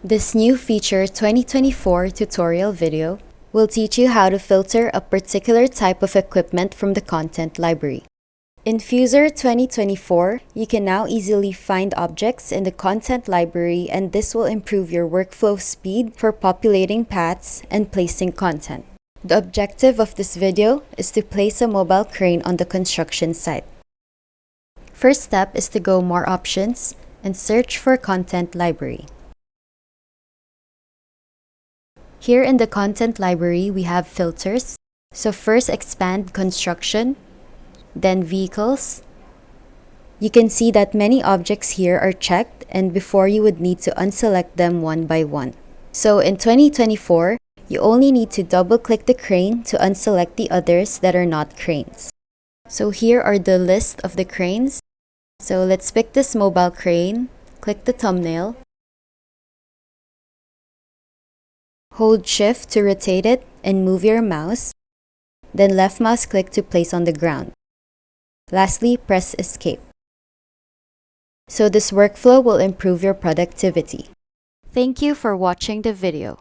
This new Feature 2024 tutorial video will teach you how to filter a particular type of equipment from the content library. In Fuzor 2024, you can now easily find objects in the content library, and this will improve your workflow speed for populating paths and placing content. The objective of this video is to place a mobile crane on the construction site. First step is to go More Options and search for Content Library. Here in the Content Library, we have filters. So first expand Construction, then Vehicles. You can see that many objects here are checked, and before you would need to unselect them one by one. So in 2024, you only need to double-click the crane to unselect the others that are not cranes. So here are the list of the cranes. So let's pick this mobile crane, click the thumbnail, hold Shift to rotate it and move your mouse, then left mouse click to place on the ground. Lastly, press Escape. So this workflow will improve your productivity. Thank you for watching the video.